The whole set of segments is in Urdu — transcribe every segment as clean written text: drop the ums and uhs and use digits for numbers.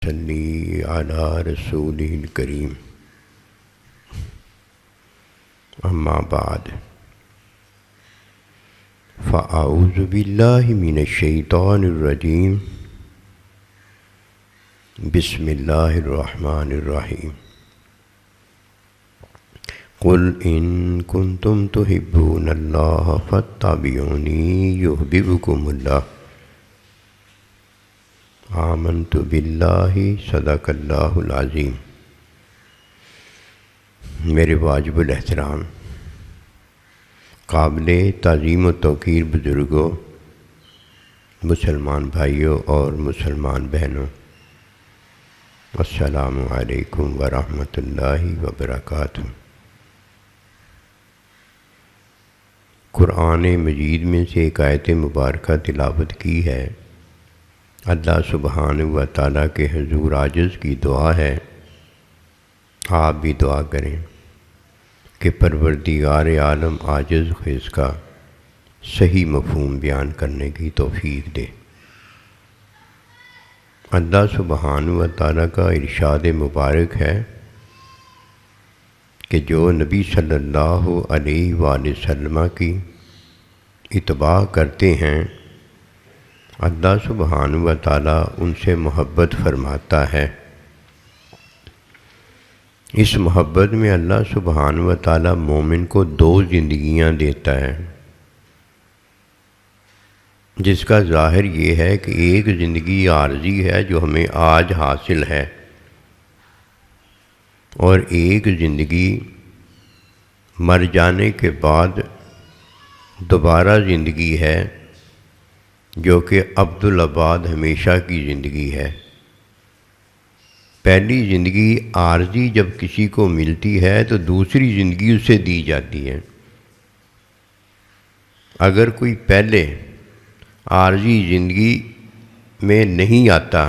صلی علی رسول کریم اما بعد فاعوذ باللہ من الشیطان الرجیم بسم اللہ الرحمن الرحیم قل ان کنتم تحبون اللہ فاتبعونی یحببکم اللہ آمنت باللہ صدق اللہ العظیم۔ میرے واجب الاحترام قابل تعظیم و توقیر بزرگوں، مسلمان بھائیوں اور مسلمان بہنوں، السلام علیکم ورحمۃ اللہ وبرکاتہ۔ قرآن مجید میں سے ایک آیت مبارکہ تلاوت کی ہے۔ اللہ سبحانہ و تعالیٰ کے حضور عاجز کی دعا ہے، آپ بھی دعا کریں کہ پروردگار عالم عاجز خیز کا صحیح مفہوم بیان کرنے کی توفیق دے۔ اللہ سبحانہ و تعالیٰ کا ارشاد مبارک ہے کہ جو نبی صلی اللہ علیہ وآلہ وسلم کی اتباع کرتے ہیں، اللہ سبحانہ و تعالیٰ ان سے محبت فرماتا ہے۔ اس محبت میں اللہ سبحانہ و تعالیٰ مومن کو دو زندگیاں دیتا ہے، جس کا ظاہر یہ ہے کہ ایک زندگی عارضی ہے جو ہمیں آج حاصل ہے، اور ایک زندگی مر جانے کے بعد دوبارہ زندگی ہے جو کہ ابدالآباد ہمیشہ کی زندگی ہے۔ پہلی زندگی عارضی جب کسی کو ملتی ہے تو دوسری زندگی اسے دی جاتی ہے۔ اگر کوئی پہلے عارضی زندگی میں نہیں آتا،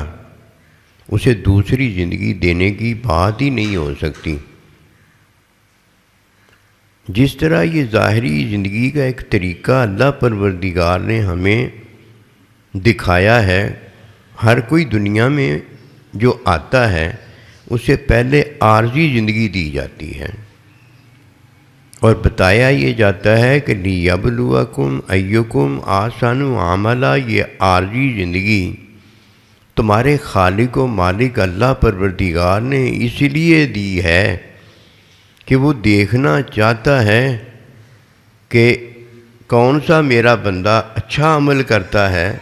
اسے دوسری زندگی دینے کی بات ہی نہیں ہو سکتی۔ جس طرح یہ ظاہری زندگی کا ایک طریقہ اللہ پروردگار نے ہمیں دکھایا ہے، ہر کوئی دنیا میں جو آتا ہے اسے پہلے عارضی زندگی دی جاتی ہے، اور بتایا یہ جاتا ہے کہ لیبلوکم ایکم احسن عملا، یہ عارضی زندگی تمہارے خالق و مالک اللہ پروردگار نے اس لیے دی ہے کہ وہ دیکھنا چاہتا ہے کہ کون سا میرا بندہ اچھا عمل کرتا ہے،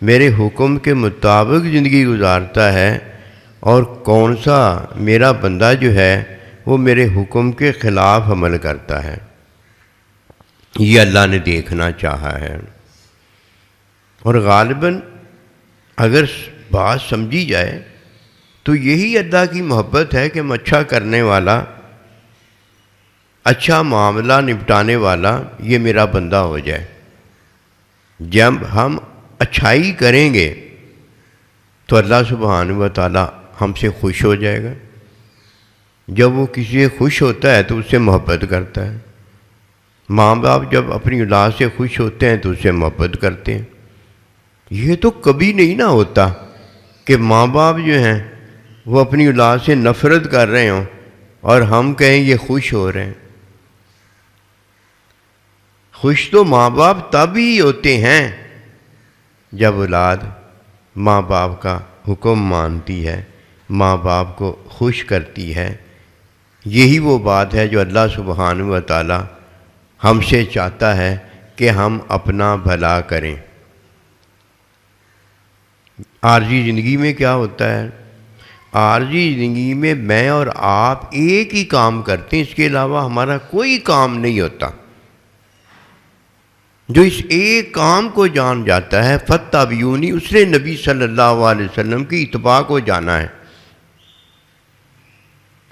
میرے حکم کے مطابق زندگی گزارتا ہے، اور کون سا میرا بندہ جو ہے وہ میرے حکم کے خلاف عمل کرتا ہے۔ یہ اللہ نے دیکھنا چاہا ہے، اور غالباً اگر بات سمجھی جائے تو یہی اللہ کی محبت ہے کہ اچھا کرنے والا، اچھا معاملہ نپٹانے والا یہ میرا بندہ ہو جائے۔ جب ہم اچھائی کریں گے تو اللہ سبحانہ و تعالیٰ ہم سے خوش ہو جائے گا۔ جب وہ کسی سے خوش ہوتا ہے تو اس سے محبت کرتا ہے۔ ماں باپ جب اپنی اولاد سے خوش ہوتے ہیں تو اس سے محبت کرتے ہیں۔ یہ تو کبھی نہیں نہ ہوتا کہ ماں باپ جو ہیں وہ اپنی اولاد سے نفرت کر رہے ہوں اور ہم کہیں یہ خوش ہو رہے ہیں۔ خوش تو ماں باپ تب ہی ہوتے ہیں جب اولاد ماں باپ کا حکم مانتی ہے، ماں باپ کو خوش کرتی ہے۔ یہی وہ بات ہے جو اللہ سبحانہ و تعالی ہم سے چاہتا ہے کہ ہم اپنا بھلا کریں۔ عارضی زندگی میں کیا ہوتا ہے؟ عارضی زندگی میں میں اور آپ ایک ہی کام کرتے ہیں، اس کے علاوہ ہمارا کوئی کام نہیں ہوتا۔ جو اس ایک کام کو جان جاتا ہے، فاتبعونی، اس نے نبی صلی اللہ علیہ وسلم کی اتباع کو جانا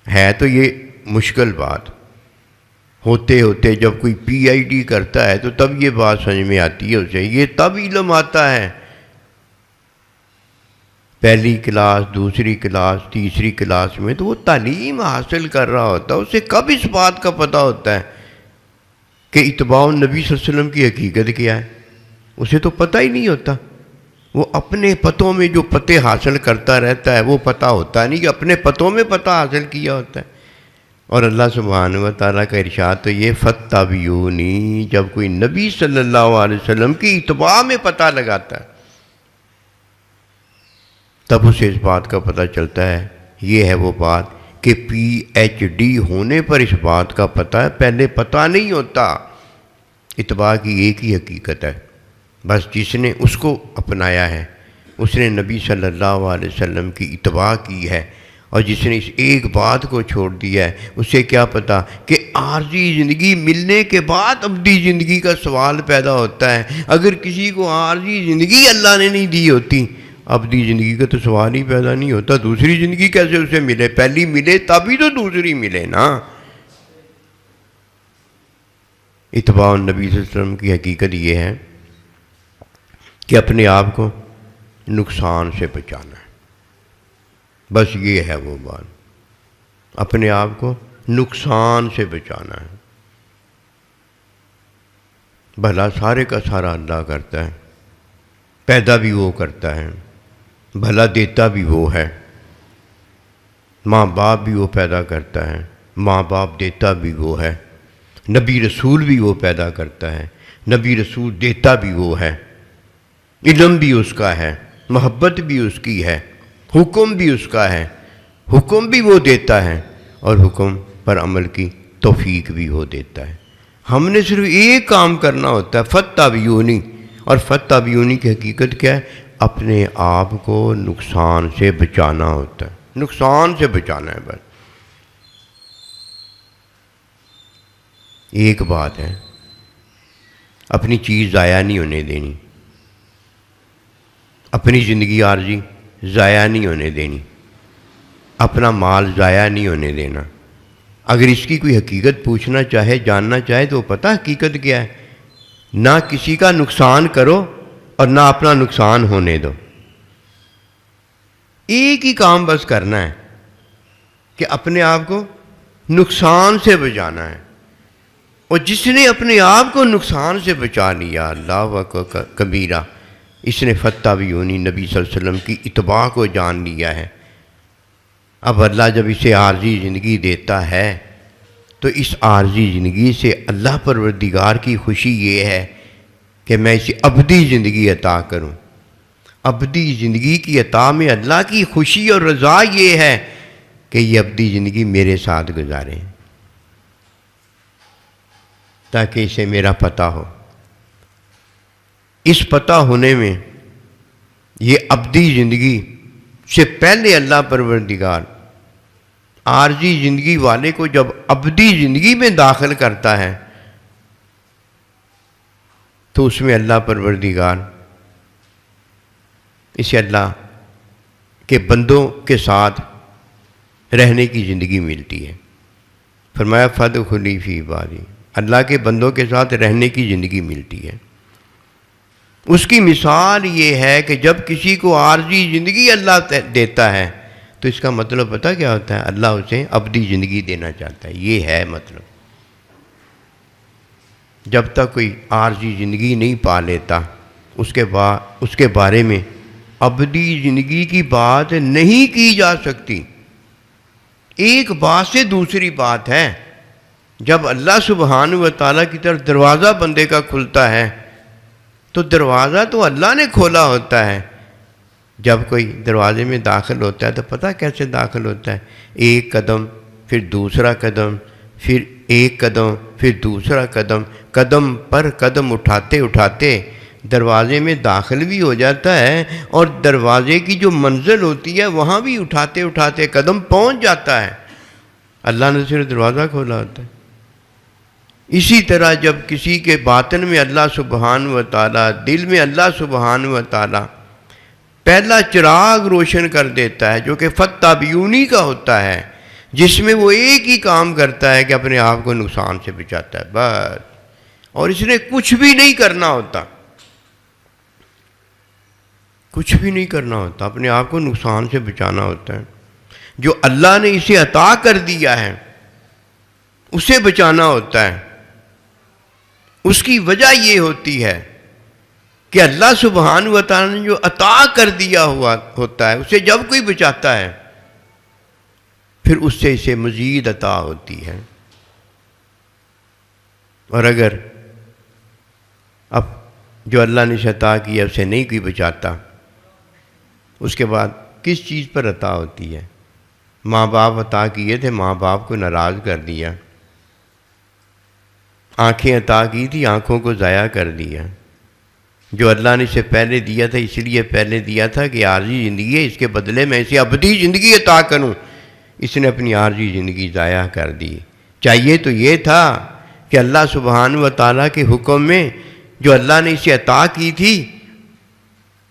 ہے تو یہ مشکل بات ہوتے ہوتے جب کوئی پی آئی ڈی کرتا ہے تو تب یہ بات سمجھ میں آتی ہے اسے، یہ تب علم آتا ہے۔ پہلی کلاس، دوسری کلاس، تیسری کلاس میں تو وہ تعلیم حاصل کر رہا ہوتا ہے، اسے کب اس بات کا پتہ ہوتا ہے کہ اتباع النبی صلی اللہ علیہ وسلم کی حقیقت کیا ہے؟ اسے تو پتہ ہی نہیں ہوتا۔ وہ اپنے پتوں میں جو پتے حاصل کرتا رہتا ہے وہ پتہ ہوتا نہیں کہ اپنے پتوں میں پتہ حاصل کیا ہوتا ہے۔ اور اللہ سبحانہ و تعالیٰ کا ارشاد تو یہ فَاتَّبِعُونِی، جب کوئی نبی صلی اللہ علیہ وسلم کی اتباع میں پتہ لگاتا ہے تب اسے اس بات کا پتہ چلتا ہے۔ یہ ہے وہ بات کہ پی ایچ ڈی ہونے پر اس بات کا پتہ ہے، پہلے پتہ نہیں ہوتا۔ اتباع کی ایک ہی حقیقت ہے، بس جس نے اس کو اپنایا ہے، اس نے نبی صلی اللہ علیہ وسلم کی اتباع کی ہے، اور جس نے اس ایک بات کو چھوڑ دیا ہے اسے کیا پتہ کہ عارضی زندگی ملنے کے بعد ابدی زندگی کا سوال پیدا ہوتا ہے۔ اگر کسی کو عارضی زندگی اللہ نے نہیں دی ہوتی، ابدی زندگی کا تو سوال ہی پیدا نہیں ہوتا۔ دوسری زندگی کیسے اسے ملے؟ پہلی ملے تبھی تو دوسری ملے نا۔ اتباع النبی صلی اللہ علیہ وسلم کی حقیقت یہ ہے کہ اپنے آپ کو نقصان سے بچانا ہے، بس یہ ہے وہ بات، اپنے آپ کو نقصان سے بچانا ہے۔ بھلا سارے کا سارا اللہ کرتا ہے، پیدا بھی وہ کرتا ہے، بھلا دیتا بھی وہ ہے، ماں باپ بھی وہ پیدا کرتا ہے، ماں باپ دیتا بھی وہ ہے، نبی رسول بھی وہ پیدا کرتا ہے، نبی رسول دیتا بھی وہ ہے، علم بھی اس کا ہے، محبت بھی اس کی ہے، حکم بھی اس کا ہے، حکم بھی وہ دیتا ہے، اور حکم پر عمل کی توفیق بھی وہ دیتا ہے۔ ہم نے صرف ایک کام کرنا ہوتا ہے، فَاتَّبِعُونِی، اور فَاتَّبِعُونِی کی حقیقت کیا ہے؟ اپنے آپ کو نقصان سے بچانا ہوتا ہے، نقصان سے بچانا ہے بس۔ ایک بات ہے، اپنی چیز ضائع نہیں ہونے دینی، اپنی زندگی عارضی ضائع نہیں ہونے دینی، اپنا مال ضائع نہیں ہونے دینا۔ اگر اس کی کوئی حقیقت پوچھنا چاہے، جاننا چاہے تو پتہ حقیقت کیا ہے؟ نہ کسی کا نقصان کرو اور نہ اپنا نقصان ہونے دو۔ ایک ہی کام بس کرنا ہے کہ اپنے آپ کو نقصان سے بچانا ہے، اور جس نے اپنے آپ کو نقصان سے بچا لیا، اللہ اکبر کبیرہ، اس نے فَاتَّبِعُونِی نبی صلی اللہ علیہ وسلم کی اتباع کو جان لیا ہے۔ اب اللہ جب اسے عارضی زندگی دیتا ہے تو اس عارضی زندگی سے اللہ پروردگار کی خوشی یہ ہے کہ میں اسے ابدی زندگی عطا کروں۔ ابدی زندگی کی عطا میں اللہ کی خوشی اور رضا یہ ہے کہ یہ ابدی زندگی میرے ساتھ گزاریں، تاکہ اسے میرا پتہ ہو۔ اس پتہ ہونے میں یہ ابدی زندگی سے پہلے اللہ پروردگار عارضی زندگی والے کو جب ابدی زندگی میں داخل کرتا ہے تو اس میں اللہ پروردگار اسے اللہ کے بندوں کے ساتھ رہنے کی زندگی ملتی ہے۔ فرمایا فَادْخُلِی فِی عِبَادِی، اللہ کے بندوں کے ساتھ رہنے کی زندگی ملتی ہے۔ اس کی مثال یہ ہے کہ جب کسی کو عارضی زندگی اللہ دیتا ہے تو اس کا مطلب پتہ کیا ہوتا ہے؟ اللہ اسے ابدی زندگی دینا چاہتا ہے، یہ ہے مطلب۔ جب تک کوئی عارضی زندگی نہیں پا لیتا اس کے بارے میں ابدی زندگی کی بات نہیں کی جا سکتی۔ ایک بات سے دوسری بات ہے، جب اللہ سبحانہ و تعالیٰ کی طرف دروازہ بندے کا کھلتا ہے تو دروازہ تو اللہ نے کھولا ہوتا ہے۔ جب کوئی دروازے میں داخل ہوتا ہے تو پتہ کیسے داخل ہوتا ہے؟ ایک قدم، پھر دوسرا قدم، پھر ایک قدم، پھر دوسرا قدم، قدم پر قدم اٹھاتے اٹھاتے دروازے میں داخل بھی ہو جاتا ہے، اور دروازے کی جو منزل ہوتی ہے وہاں بھی اٹھاتے اٹھاتے قدم پہنچ جاتا ہے۔ اللہ نے صرف دروازہ کھولا ہوتا ہے۔ اسی طرح جب کسی کے باطن میں اللہ سبحانہ و تعالیٰ، دل میں اللہ سبحانہ و تعالیٰ پہلا چراغ روشن کر دیتا ہے جو کہ فَاتَّبِعُونِی کا ہوتا ہے، جس میں وہ ایک ہی کام کرتا ہے کہ اپنے آپ کو نقصان سے بچاتا ہے بس، اور اس نے کچھ بھی نہیں کرنا ہوتا، کچھ بھی نہیں کرنا ہوتا، اپنے آپ کو نقصان سے بچانا ہوتا ہے۔ جو اللہ نے اسے عطا کر دیا ہے اسے بچانا ہوتا ہے۔ اس کی وجہ یہ ہوتی ہے کہ اللہ سبحانہ و تعالیٰ نے جو عطا کر دیا ہوا ہوتا ہے اسے جب کوئی بچاتا ہے پھر اس سے اسے مزید عطا ہوتی ہے. اور اگر اب جو اللہ نے عطا کیا اسے نہیں کوئی بچاتا، اس کے بعد کس چیز پر عطا ہوتی ہے؟ ماں باپ عطا کیے تھے، ماں باپ کو ناراض کر دیا. آنکھیں عطا کی تھی، آنکھوں کو ضائع کر دیا. جو اللہ نے اسے پہلے دیا تھا اس لیے پہلے دیا تھا کہ عارضی زندگی ہے، اس کے بدلے میں اسے ابدی زندگی عطا کروں، اس نے اپنی عارضی زندگی ضائع کر دی. چاہیے تو یہ تھا کہ اللہ سبحانہ و تعالیٰ کے حکم میں جو اللہ نے اسے عطا کی تھی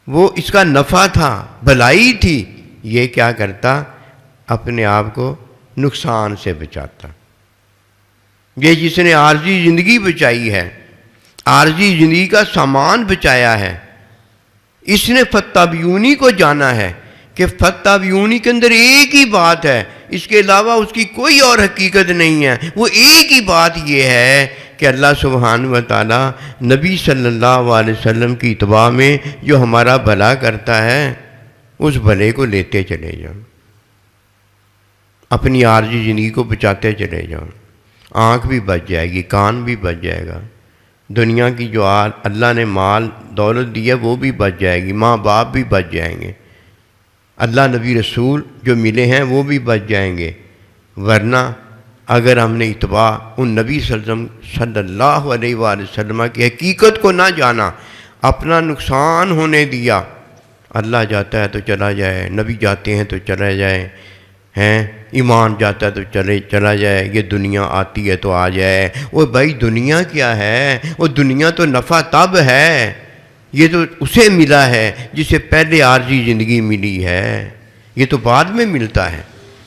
وہ اس کا نفع تھا، بھلائی تھی، یہ کیا کرتا؟ اپنے آپ کو نقصان سے بچاتا. یہ جس نے عارضی زندگی بچائی ہے، عارضی زندگی کا سامان بچایا ہے، اس نے فتابیونی کو جانا ہے کہ فتابیونی کے اندر ایک ہی بات ہے، اس کے علاوہ اس کی کوئی اور حقیقت نہیں ہے. وہ ایک ہی بات یہ ہے کہ اللہ سبحانہ و تعالیٰ نبی صلی اللہ علیہ وسلم کی اتباع میں جو ہمارا بھلا کرتا ہے اس بھلے کو لیتے چلے جاؤ، اپنی عارضی زندگی کو بچاتے چلے جاؤ. آنکھ بھی بچ جائے گی، کان بھی بچ جائے گا، دنیا کی جو اللہ نے مال دولت دی ہے وہ بھی بچ جائے گی، ماں باپ بھی بچ جائیں گے، اللہ نبی رسول جو ملے ہیں وہ بھی بچ جائیں گے. ورنہ اگر ہم نے اتباع ان نبی صلی اللہ علیہ وآلہ وسلم کی حقیقت کو نہ جانا، اپنا نقصان ہونے دیا. اللہ جاتا ہے تو چلا جائے، نبی جاتے ہیں تو چلا جائے، ایمان جاتا ہے تو چلا جائے، یہ دنیا آتی ہے تو آ جائے. وہ بھائی دنیا کیا ہے؟ وہ دنیا تو نفع تب ہے، یہ تو اسے ملا ہے جسے پہلے عارضی زندگی ملی ہے. یہ تو بعد میں ملتا ہے.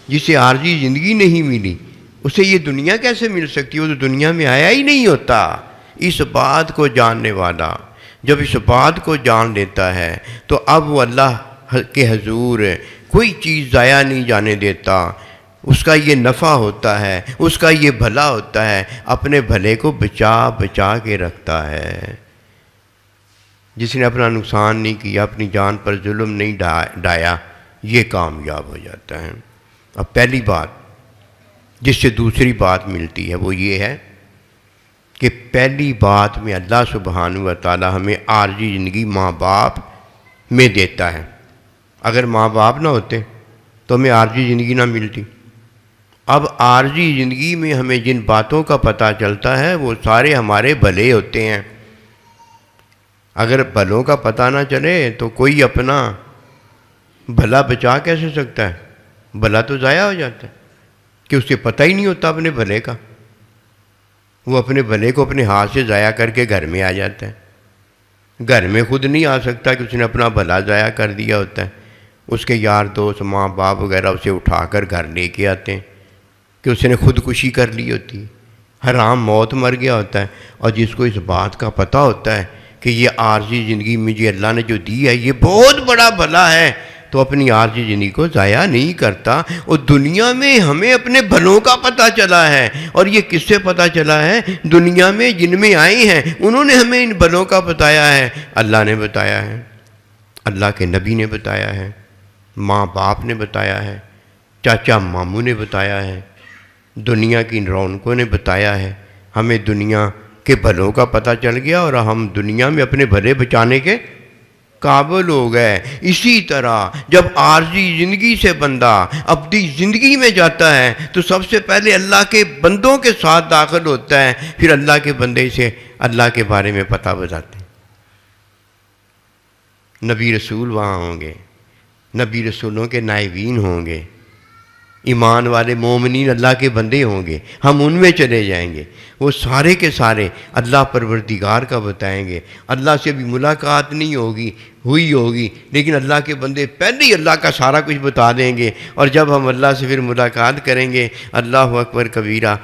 جسے عارضی زندگی نہیں ملی اسے یہ دنیا کیسے مل سکتی؟ وہ تو دنیا میں آیا ہی نہیں ہوتا. اس بات کو جاننے والا جب اس بات کو جان لیتا ہے تو اب وہ اللہ کے حضور کوئی چیز ضائع نہیں جانے دیتا. اس کا یہ نفع ہوتا ہے، اس کا یہ بھلا ہوتا ہے، اپنے بھلے کو بچا کے رکھتا ہے. جس نے اپنا نقصان نہیں کیا، اپنی جان پر ظلم نہیں ڈایا، یہ کامیاب ہو جاتا ہے. اب پہلی بات جس سے دوسری بات ملتی ہے وہ یہ ہے کہ پہلی بات میں اللہ سبحانہ و تعالی ہمیں عارضی زندگی ماں باپ میں دیتا ہے. اگر ماں باپ نہ ہوتے تو ہمیں عارضی زندگی نہ ملتی. اب عارضی زندگی میں ہمیں جن باتوں کا پتہ چلتا ہے وہ سارے ہمارے بھلے ہوتے ہیں. اگر بھلوں کا پتہ نہ چلے تو کوئی اپنا بھلا بچا کیسے سکتا ہے؟ بھلا تو ضائع ہو جاتا ہے کہ اسے پتہ ہی نہیں ہوتا اپنے بھلے کا. وہ اپنے بھلے کو اپنے ہاتھ سے ضائع کر کے گھر میں آ جاتا ہے. گھر میں خود نہیں آ سکتا کہ اس نے اپنا بھلا ضائع کر دیا ہوتا ہے. اس کے یار دوست ماں باپ وغیرہ اسے اٹھا کر گھر لے کے آتے ہیں کہ اس نے خودکشی کر لی ہوتی ہے، حرام موت مر گیا ہوتا ہے. اور جس کو اس بات کا پتہ ہوتا ہے کہ یہ عارضی زندگی مجھے اللہ نے جو دی ہے یہ بہت بڑا بھلا ہے، تو اپنی عارضی زندگی کو ضائع نہیں کرتا. اور دنیا میں ہمیں اپنے بھلوں کا پتہ چلا ہے، اور یہ کس سے پتہ چلا ہے؟ دنیا میں جن میں آئے ہیں انہوں نے ہمیں ان بھلوں کا بتایا ہے. اللہ نے بتایا ہے، اللہ کے نبی نے بتایا ہے، ماں باپ نے بتایا ہے، چاچا ماموں نے بتایا ہے، دنیا کی رونقوں نے بتایا ہے. ہمیں دنیا کے بھلوں کا پتہ چل گیا اور ہم دنیا میں اپنے بھلے بچانے کے قابل ہو گئے. اسی طرح جب عارضی زندگی سے بندہ ابدی زندگی میں جاتا ہے تو سب سے پہلے اللہ کے بندوں کے ساتھ داخل ہوتا ہے، پھر اللہ کے بندے سے اللہ کے بارے میں پتہ بتاتے ہیں. نبی رسول وہاں ہوں گے، نبی رسولوں کے نائبین ہوں گے، ایمان والے مومنین اللہ کے بندے ہوں گے، ہم ان میں چلے جائیں گے. وہ سارے کے سارے اللہ پروردگار کا بتائیں گے. اللہ سے بھی ملاقات نہیں ہوئی ہوگی لیکن اللہ کے بندے پہلے ہی اللہ کا سارا کچھ بتا دیں گے. اور جب ہم اللہ سے پھر ملاقات کریں گے، اللہ اکبر کبیرہ،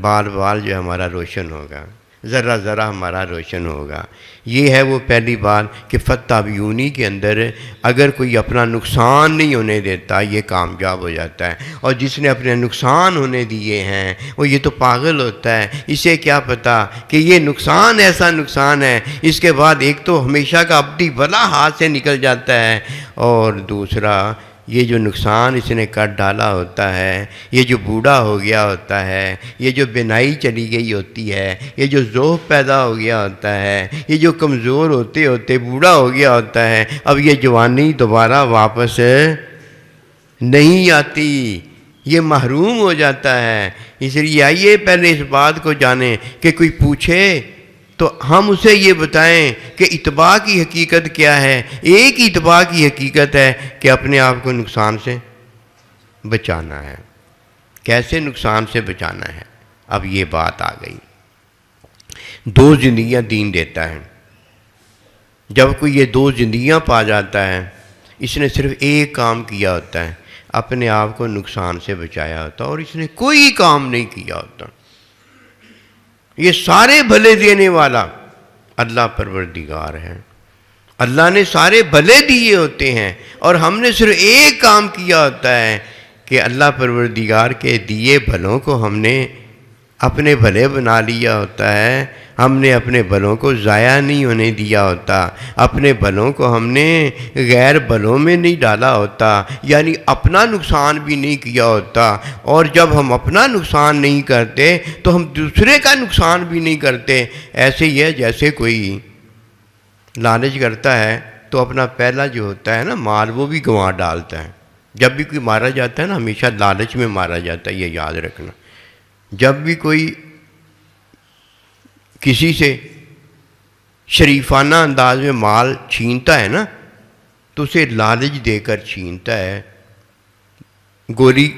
بال جو ہمارا روشن ہوگا. ذرہ ذرہ ہمارا روشن ہوگا۔ یہ ہے وہ پہلی بات کہ فتابیونی کے اندر اگر کوئی اپنا نقصان نہیں ہونے دیتا یہ کامیاب ہو جاتا ہے، اور جس نے اپنے نقصان ہونے دیے ہیں وہ یہ تو پاگل ہوتا ہے، اسے کیا پتہ کہ یہ نقصان ایسا نقصان ہے، اس کے بعد ایک تو ہمیشہ کا ابدی بلا ہاتھ سے نکل جاتا ہے، اور دوسرا یہ جو نقصان اس نے کر ڈالا ہوتا ہے، یہ جو بوڑھا ہو گیا ہوتا ہے، یہ جو بینائی چلی گئی ہوتی ہے، یہ جو ذوف پیدا ہو گیا ہوتا ہے، یہ جو کمزور ہوتے ہوتے بوڑھا ہو گیا ہوتا ہے، اب یہ جوانی دوبارہ واپس نہیں آتی، یہ محروم ہو جاتا ہے۔ اس لیے آئیے پہلے اس بات کو جانیں کہ کوئی پوچھے تو ہم اسے یہ بتائیں کہ اتباع کی حقیقت کیا ہے۔ ایک اتباع کی حقیقت ہے کہ اپنے آپ کو نقصان سے بچانا ہے۔ کیسے نقصان سے بچانا ہے؟ اب یہ بات آ گئی۔ دو زندگیاں دین دیتا ہے۔ جب کوئی یہ دو زندگیاں پا جاتا ہے، اس نے صرف ایک کام کیا ہوتا ہے، اپنے آپ کو نقصان سے بچایا ہوتا ہے، اور اس نے کوئی کام نہیں کیا ہوتا۔ یہ سارے بھلے دینے والا اللہ پروردگار ہے۔ اللہ نے سارے بھلے دیے ہوتے ہیں، اور ہم نے صرف ایک کام کیا ہوتا ہے کہ اللہ پروردگار کے دیے بھلوں کو ہم نے اپنے بھلے بنا لیا ہوتا ہے۔ ہم نے اپنے بھلوں کو ضائع نہیں ہونے دیا ہوتا، اپنے بھلوں کو ہم نے غیر بھلوں میں نہیں ڈالا ہوتا، یعنی اپنا نقصان بھی نہیں کیا ہوتا۔ اور جب ہم اپنا نقصان نہیں کرتے تو ہم دوسرے کا نقصان بھی نہیں کرتے۔ ایسے ہی ہے جیسے کوئی لالچ کرتا ہے تو اپنا پہلا جو ہوتا ہے نا مال وہ بھی گنوا ڈالتا ہے۔ جب بھی کوئی مارا جاتا ہے نا ہمیشہ لالچ میں مارا جاتا ہے، یہ یاد رکھنا۔ جب بھی کوئی کسی سے شریفانہ انداز میں مال چھینتا ہے نا تو اسے لالچ دے کر چھینتا ہے، گولی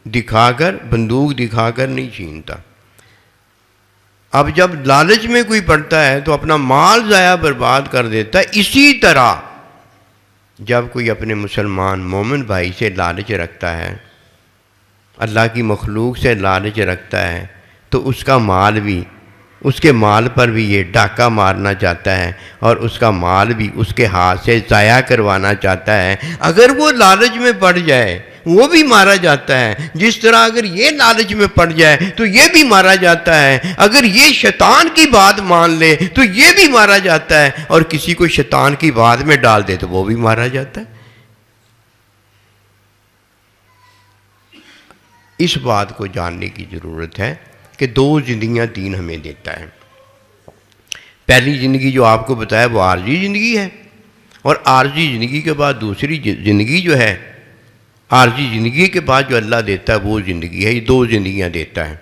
دکھا کر، بندوق دکھا کر نہیں چھینتا۔ اب جب لالچ میں کوئی پڑتا ہے تو اپنا مال ضائع برباد کر دیتا ہے۔ اسی طرح جب کوئی اپنے مسلمان مومن بھائی سے لالچ رکھتا ہے، اللہ کی مخلوق سے لالچ رکھتا ہے، تو اس کا مال بھی، اس کے مال پر بھی یہ ڈاکہ مارنا چاہتا ہے، اور اس کا مال بھی اس کے ہاتھ سے ضائع کروانا چاہتا ہے۔ اگر وہ لالچ میں پڑ جائے وہ بھی مارا جاتا ہے، جس طرح اگر یہ لالچ میں پڑ جائے تو یہ بھی مارا جاتا ہے۔ اگر یہ شیطان کی بات مان لے تو یہ بھی مارا جاتا ہے، اور کسی کو شیطان کی بات میں ڈال دے تو وہ بھی مارا جاتا ہے۔ اس بات کو جاننے کی ضرورت ہے کہ دو زندگیاں دین ہمیں دیتا ہے۔ پہلی زندگی جو آپ کو بتایا وہ عارضی زندگی ہے، اور عارضی زندگی کے بعد دوسری زندگی جو ہے، عارضی زندگی کے بعد جو اللہ دیتا ہے وہ زندگی ہے۔ یہ دو زندگیاں دیتا ہے۔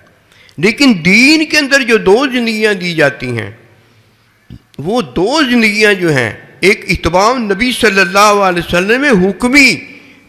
لیکن دین کے اندر جو دو زندگیاں دی جاتی ہیں وہ دو زندگیاں جو ہیں، ایک اتباع نبی صلی اللہ علیہ وسلم میں حکمی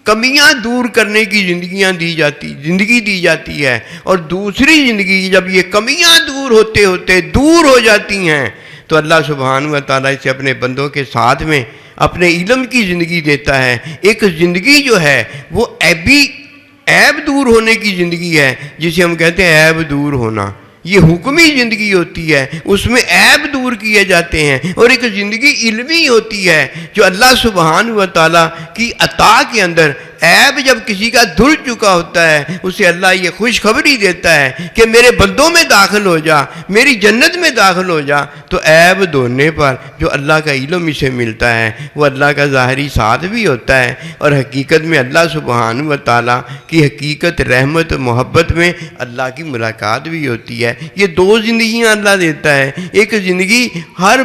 کمیاں دور کرنے کی زندگی دی جاتی ہے، اور دوسری زندگی جب یہ کمیاں دور ہوتے ہوتے دور ہو جاتی ہیں تو اللہ سبحانہ و تعالیٰ اسے اپنے بندوں کے ساتھ میں اپنے علم کی زندگی دیتا ہے۔ ایک زندگی جو ہے وہ عیب دور ہونے کی زندگی ہے، جسے ہم کہتے ہیں عیب دور ہونا، یہ حکمی زندگی ہوتی ہے، اس میں عیب دور کیے جاتے ہیں۔ اور ایک زندگی علمی ہوتی ہے جو اللہ سبحانہ و تعالیٰ کی عطا کے اندر عیب جب کسی کا دھل چکا ہوتا ہے اسے اللہ یہ خوشخبری دیتا ہے کہ میرے بندوں میں داخل ہو جا، میری جنت میں داخل ہو جا۔ تو عیب دھونے پر جو اللہ کا علم اسے ملتا ہے وہ اللہ کا ظاہری ساتھ بھی ہوتا ہے، اور حقیقت میں اللہ سبحانہ و تعالیٰ کی حقیقت رحمت محبت میں اللہ کی ملاقات بھی ہوتی ہے۔ یہ دو زندگیاں اللہ دیتا ہے۔ ایک زندگی ہر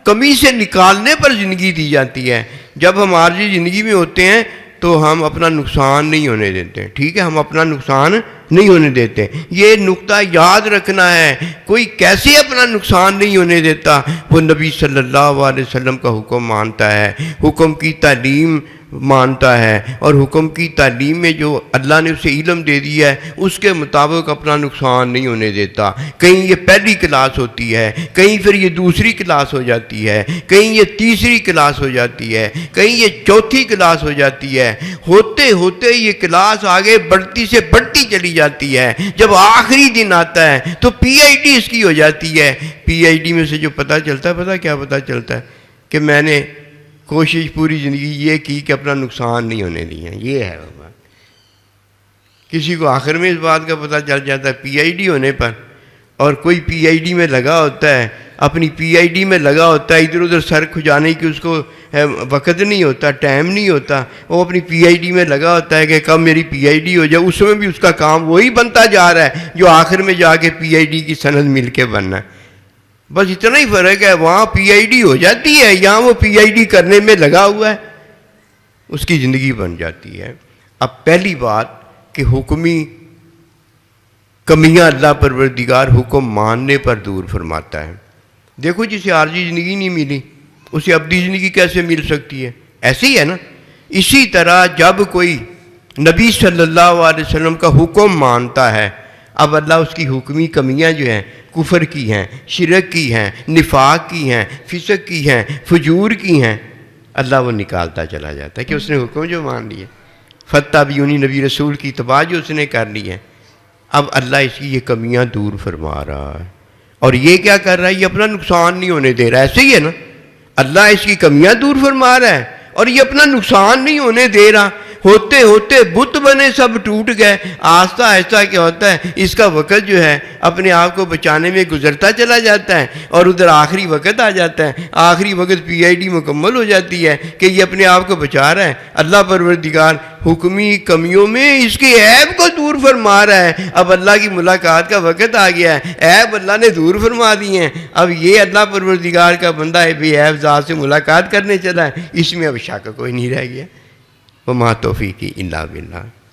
کمی سے نکالنے پر زندگی دی جاتی ہے۔ جب ہم عارضی زندگی میں ہوتے ہیں تو ہم اپنا نقصان نہیں ہونے دیتے، ٹھیک ہے، ہم اپنا نقصان نہیں ہونے دیتے۔ یہ نقطہ یاد رکھنا ہے، کوئی کیسے اپنا نقصان نہیں ہونے دیتا؟ وہ نبی صلی اللہ علیہ وسلم کا حکم مانتا ہے، حکم کی تعلیم مانتا ہے اور حکم کی تعلیم میں جو اللہ نے اسے علم دے دیا ہے اس کے مطابق اپنا نقصان نہیں ہونے دیتا۔ کہیں یہ پہلی کلاس ہوتی ہے، کہیں پھر یہ دوسری کلاس ہو جاتی ہے، کہیں یہ تیسری کلاس ہو جاتی ہے، کہیں یہ چوتھی کلاس ہو جاتی ہے، ہوتے ہوتے یہ کلاس آگے بڑھتی سے بڑھتی چلی جاتی ہے۔ جب آخری دن آتا ہے تو پی آئی ڈی اس کی ہو جاتی ہے۔ پی آئی ڈی میں سے جو پتہ چلتا ہے، پتہ کیا پتہ چلتا ہے؟ کہ میں نے کوشش پوری زندگی یہ کی کہ اپنا نقصان نہیں ہونے دیا۔ یہ ہے وہ بات۔ کسی کو آخر میں اس بات کا پتہ چل جاتا ہے پی آئی ڈی ہونے پر، اور کوئی پی آئی ڈی میں لگا ہوتا ہے، اپنی پی آئی ڈی میں لگا ہوتا ہے، ادھر ادھر سر کھجانے کی اس کو وقت نہیں ہوتا، ٹائم نہیں ہوتا، وہ اپنی پی آئی ڈی میں لگا ہوتا ہے کہ کب میری پی آئی ڈی ہو جائے۔ اس میں بھی اس کا کام وہی بنتا جا رہا ہے جو آخر میں جا کے پی آئی ڈی کی سند مل کے بننا ہے۔ بس اتنا ہی فرق ہے، وہاں پی آئی ڈی ہو جاتی ہے، یہاں وہ پی آئی ڈی کرنے میں لگا ہوا ہے، اس کی زندگی بن جاتی ہے۔ اب پہلی بات کہ حکمی کمیاں اللہ پروردگار حکم ماننے پر دور فرماتا ہے۔ دیکھو جسے عارضی زندگی نہیں ملی اسے ابدی زندگی کیسے مل سکتی ہے؟ ایسے ہی ہے نا۔ اسی طرح جب کوئی نبی صلی اللہ علیہ وسلم کا حکم مانتا ہے، اب اللہ اس کی حکمی کمیاں جو ہیں کفر کی ہیں، شرک کی ہیں، نفاق کی ہیں، فسق کی ہیں، فجور کی ہیں، اللہ وہ نکالتا چلا جاتا ہے کہ اس نے حکم جو مان لیے، فتح بھی انہی نبی رسول کی اتباع جو اس نے کر لی ہے، اب اللہ اس کی یہ کمیاں دور فرما رہا ہے۔ اور یہ کیا کر رہا ہے؟ یہ اپنا نقصان نہیں ہونے دے رہا۔ ایسے ہی ہے نا، اللہ اس کی کمیاں دور فرما رہا ہے اور یہ اپنا نقصان نہیں ہونے دے رہا۔ ہوتے ہوتے بت بنے سب ٹوٹ گئے۔ آہستہ آہستہ کیا ہوتا ہے، اس کا وقت جو ہے اپنے آپ کو بچانے میں گزرتا چلا جاتا ہے، اور ادھر آخری وقت آ جاتا ہے، آخری وقت پی آئی ڈی مکمل ہو جاتی ہے کہ یہ اپنے آپ کو بچا رہا ہے۔ اللہ پروردگار حکمی کمیوں میں اس کے عیب کو دور فرما رہا ہے۔ اب اللہ کی ملاقات کا وقت آ گیا ہے، عیب اللہ نے دور فرما دیے ہیں۔ اب یہ اللہ پروردگار کا بندہ ہے بے عیب ذات سے ملاقات کرنے چلا ہے، اس میں اب شک کوئی نہیں رہ گیا۔ وما توفیقی الا باللہ۔